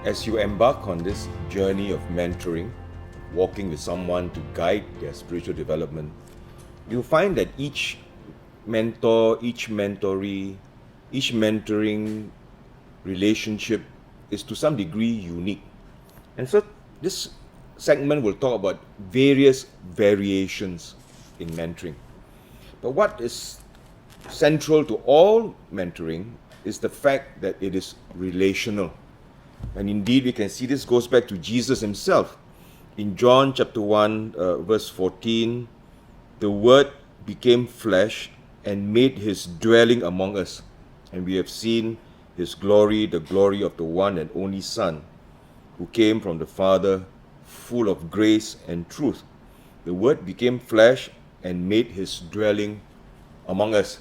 As you embark on this journey of mentoring, walking with someone to guide their spiritual development, you'll find that each mentor, each mentoree, each mentoring relationship is to some degree unique. And so this segment will talk about various variations in mentoring. But what is central to all mentoring is the fact that it is relational. And indeed, we can see this goes back to Jesus himself. In John chapter 1, verse 14, the Word became flesh and made his dwelling among us. And we have seen his glory, the glory of the one and only Son, who came from the Father, full of grace and truth. The Word became flesh and made his dwelling among us.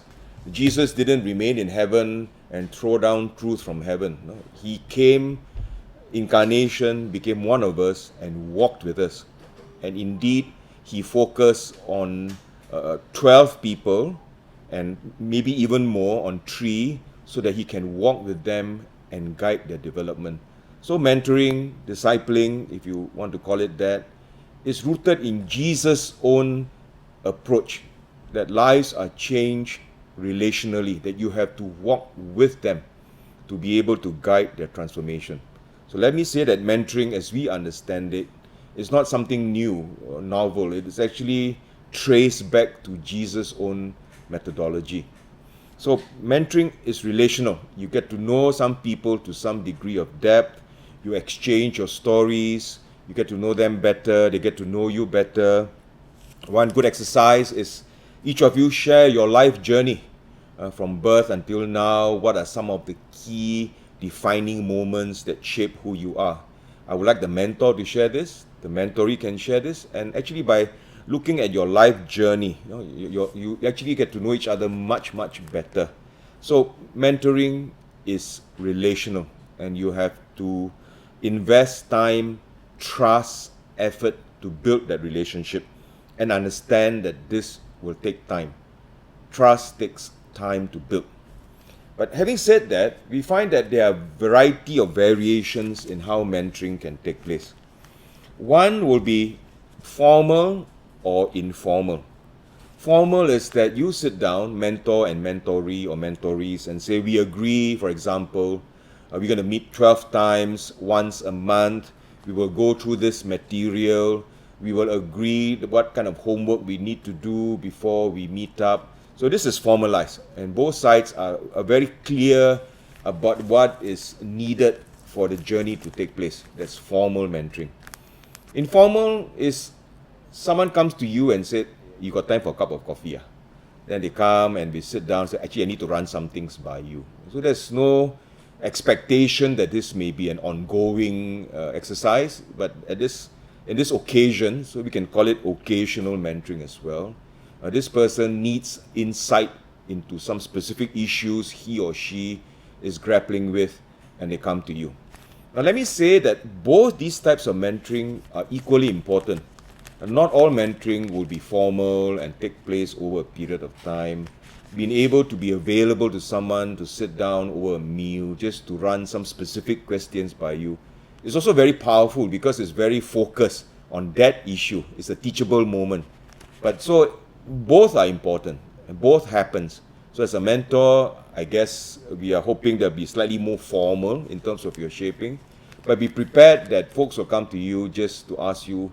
Jesus didn't remain in heaven and throw down truth from heaven. No, he came, incarnation, became one of us and walked with us. And indeed, he focused on 12 people and maybe even more on 3 so that he can walk with them and guide their development. So mentoring, discipling, if you want to call it that, is rooted in Jesus' own approach, that lives are changed relationally, that you have to walk with them to be able to guide their transformation. So let me say that mentoring, as we understand it, is not something new or novel. It is actually traced back to Jesus' own methodology. So mentoring is relational. You get to know some people to some degree of depth. You exchange your stories. You get to know them better. They get to know you better. One good exercise is each of you share your life journey from birth until now. What are some of the key defining moments that shape who you are? I would like the mentor to share this. The mentoree can share this. And actually, by looking at your life journey, you actually get to know each other much, much better. So mentoring is relational, and you have to invest time, trust, effort to build that relationship and understand that this will take time. Trust takes time to build. But having said that, we find that there are a variety of variations in how mentoring can take place. One will be formal or informal. Formal is that you sit down, mentor and mentoree or mentorees, and say, we agree, for example, we're going to meet 12 times, once a month. We will go through this material. We will agree what kind of homework we need to do before we meet up. So this is formalized, and both sides are very clear about what is needed for the journey to take place. That's formal mentoring. Informal is someone comes to you and said, you got time for a cup of coffee? Then they come and we sit down and say, actually, I need to run some things by you. So there's no expectation that this may be an ongoing exercise, but in this occasion, so we can call it occasional mentoring as well. This person needs insight into some specific issues he or she is grappling with, and they come to you. Now, let me say that both these types of mentoring are equally important. And not all mentoring will be formal and take place over a period of time. Being able to be available to someone to sit down over a meal, just to run some specific questions by you, is also very powerful because it's very focused on that issue. It's a teachable moment. But so both are important and both happens. So as a mentor, I guess we are hoping there'll be slightly more formal in terms of your shaping, but be prepared that folks will come to you just to ask you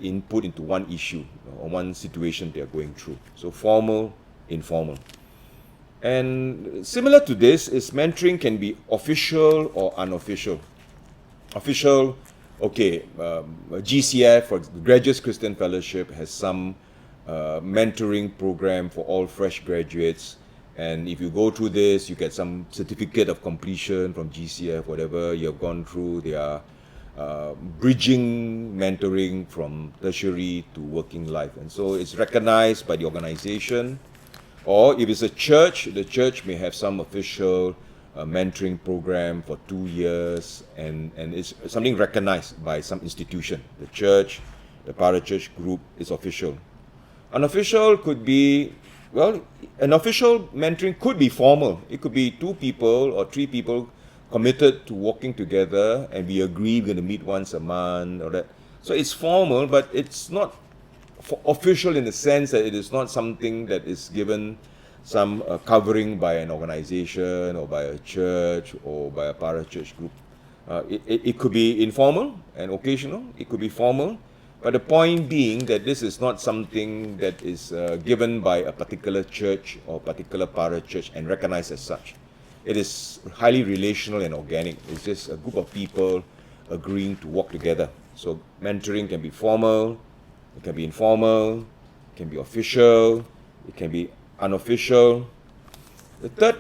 input into one issue or one situation they're going through. So formal, informal. And similar to this is mentoring can be official or unofficial. Official, okay, GCF, for Graduates Christian Fellowship, has some mentoring program for all fresh graduates, and if you go through this, you get some certificate of completion from GCF, whatever you have gone through. They are bridging mentoring from tertiary to working life, and so it's recognized by the organization. Or if it's a church, the church may have some official mentoring program for 2 years, and it's something recognized by some institution. The church, the parachurch group is official. Unofficial could be, well, an official mentoring could be formal. It could be 2 people or 3 people committed to walking together, and we agree we're going to meet once a month or that. So it's formal, but it's not official in the sense that it is not something that is given some covering by an organization or by a church or by a para-church group. It could be informal and occasional, it could be formal, but the point being that this is not something that is given by a particular church or particular para-church and recognized as such. It is highly relational and organic. It's just a group of people agreeing to walk together. So mentoring can be formal, it can be informal, it can be official, it can be unofficial. The third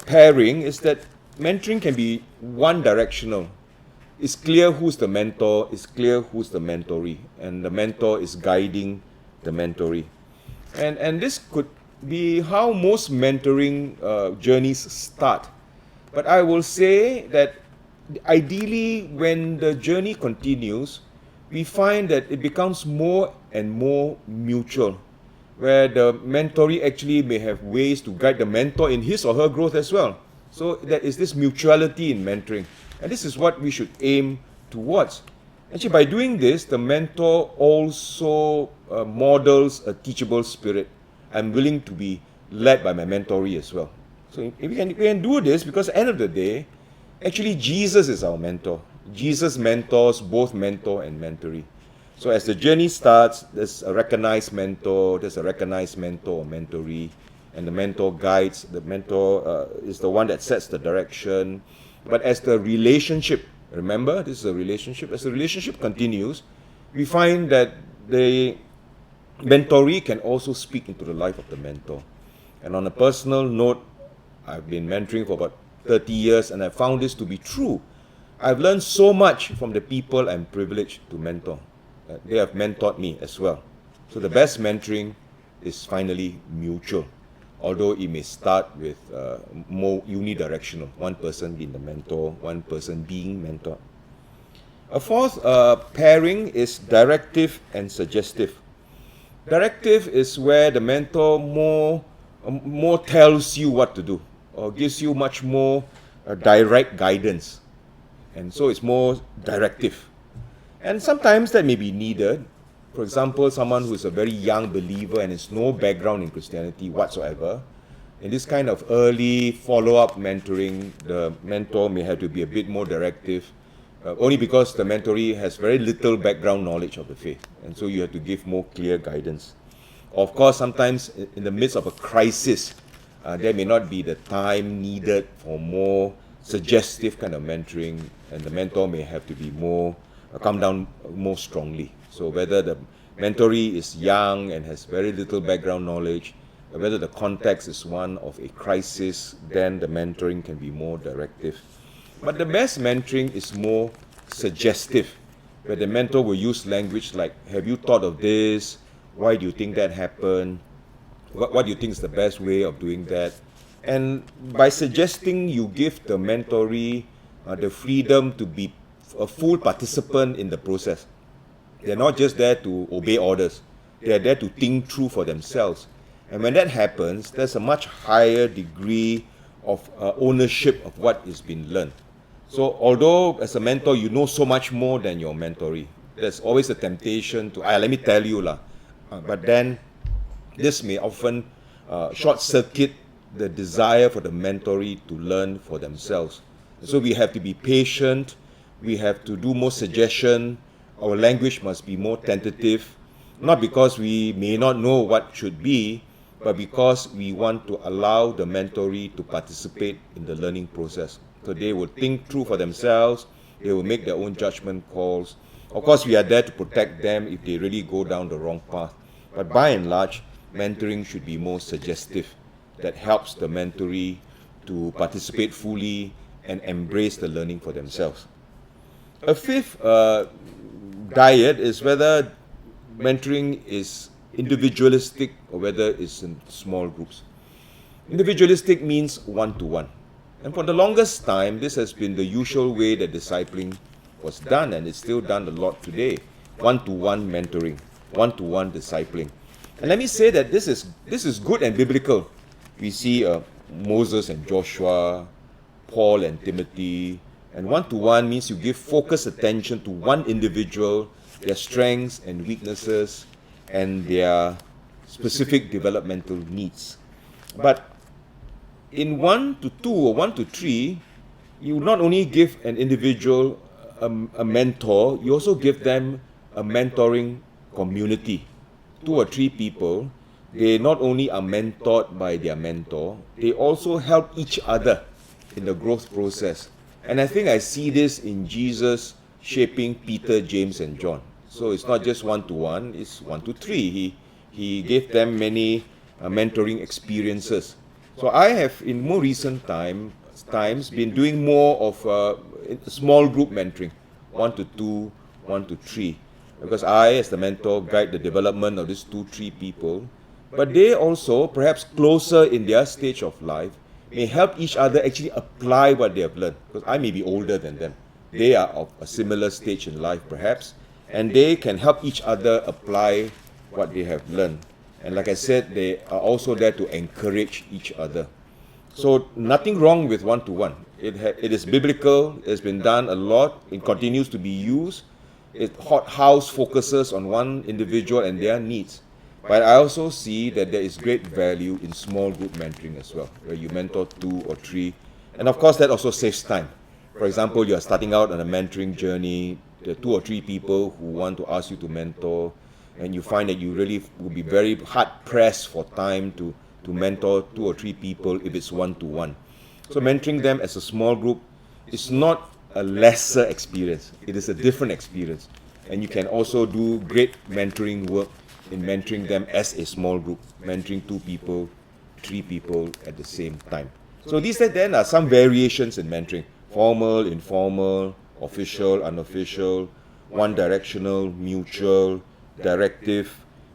pairing is that mentoring can be one-directional. It's clear who's the mentor, it's clear who's the mentoree, and the mentor is guiding the mentoree. And this could be how most mentoring journeys start. But I will say that ideally, when the journey continues, we find that it becomes more and more mutual, where the mentoree actually may have ways to guide the mentor in his or her growth as well. So there is this mutuality in mentoring, and this is what we should aim towards. Actually, by doing this, the mentor also models a teachable spirit. I'm willing to be led by my mentoree as well. So if we can do this, because at the end of the day, actually Jesus is our mentor. Jesus mentors both mentor and mentoree. So as the journey starts, there's a recognized mentor, there's a recognized mentor or mentoree, and the mentor guides. The mentor is the one that sets the direction. But as the relationship, remember, this is a relationship, as the relationship continues, we find that the mentoree can also speak into the life of the mentor. And on a personal note, I've been mentoring for about 30 years, and I found this to be true. I've learned so much from the people I'm privileged to mentor. They have mentored me as well. So the best mentoring is finally mutual, although it may start with more unidirectional, one person being the mentor, one person being mentored. A fourth pairing is directive and suggestive. Directive is where the mentor more tells you what to do, or gives you much more direct guidance. And so it's more directive. And sometimes that may be needed. For example, someone who is a very young believer and has no background in Christianity whatsoever. In this kind of early follow-up mentoring, the mentor may have to be a bit more directive, only because the mentoree has very little background knowledge of the faith. And so you have to give more clear guidance. Of course, sometimes in the midst of a crisis, there may not be the time needed for more suggestive kind of mentoring, and the mentor may have to be more, come down more strongly. So whether the mentoree is young and has very little background knowledge, whether the context is one of a crisis, then the mentoring can be more directive. But the best mentoring is more suggestive, where the mentor will use language like, have you thought of this? Why do you think that happened? What do you think is the best way of doing that? And by suggesting, you give the mentoree the freedom to be a full participant in the process. They're not just there to obey orders. They're there to think through for themselves. And when that happens, there's a much higher degree of ownership of what is being learned. So although as a mentor, you know so much more than your mentoree, there's always a temptation to, let me tell you lah. But then this may often short-circuit the desire for the mentoree to learn for themselves. So we have to be patient, we have to do more suggestion, our language must be more tentative, not because we may not know what should be, but because we want to allow the mentoree to participate in the learning process. So they will think through for themselves, they will make their own judgment calls. Of course, we are there to protect them if they really go down the wrong path. But by and large, mentoring should be more suggestive. That helps the mentoree to participate fully and embrace the learning for themselves. A fifth diet is whether mentoring is individualistic or whether it's in small groups. Individualistic means one-to-one. And for the longest time, this has been the usual way that discipling was done, and it's still done a lot today. One-to-one mentoring, one-to-one discipling. And let me say that this is good and biblical. We see Moses and Joshua Paul and Timothy. And one-to-one means you give focused attention to one individual, their strengths and weaknesses, and their specific developmental needs. But in 1-2 or 1-3, you not only give an individual a mentor, you also give them a mentoring community. 2 or 3 people, they not only are mentored by their mentor, they also help each other in the growth process. And I think I see this in Jesus shaping Peter, James, and John. So it's not just 1-1, it's 1-3. He gave them many mentoring experiences. So I have, in more recent times, been doing more of small group mentoring, 1-2, 1-3. Because I, as the mentor, guide the development of these 2-3 people. But they also, perhaps closer in their stage of life, may help each other actually apply what they have learned. Because I may be older than them. They are of a similar stage in life, perhaps, and they can help each other apply what they have learned. And like I said, they are also there to encourage each other. So nothing wrong with 1-1. It is biblical, it's been done a lot, it continues to be used. Hot House focuses on one individual and their needs. But I also see that there is great value in small group mentoring as well, where you mentor 2 or 3. And of course, that also saves time. For example, you are starting out on a mentoring journey, there are 2 or 3 people who want to ask you to mentor, and you find that you really will be very hard pressed for time to mentor 2 or 3 people if it's 1-1. So mentoring them as a small group is not a lesser experience. It is a different experience. And you can also do great mentoring work in mentoring them as a small group, mentoring 2 people, 3 people at the same time. So these then are some variations in mentoring: formal, informal, official, unofficial, one-directional, mutual, directive,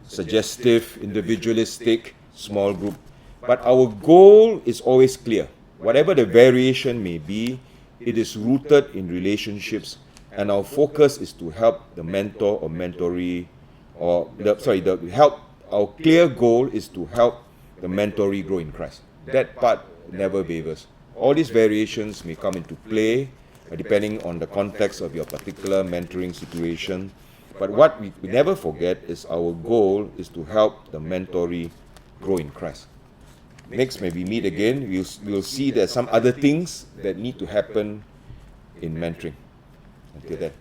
suggestive, individualistic, small group. But our goal is always clear. Whatever the variation may be, it is rooted in relationships, and our focus is to help the mentor or mentoree, our clear goal is to help the mentoree grow in Christ. That part never wavers. All these variations may come into play depending on the context of your particular mentoring situation. But what we never forget is our goal is to help the mentoree grow in Christ. Next, when we meet again, we'll see there's some other things that need to happen in mentoring. Until then.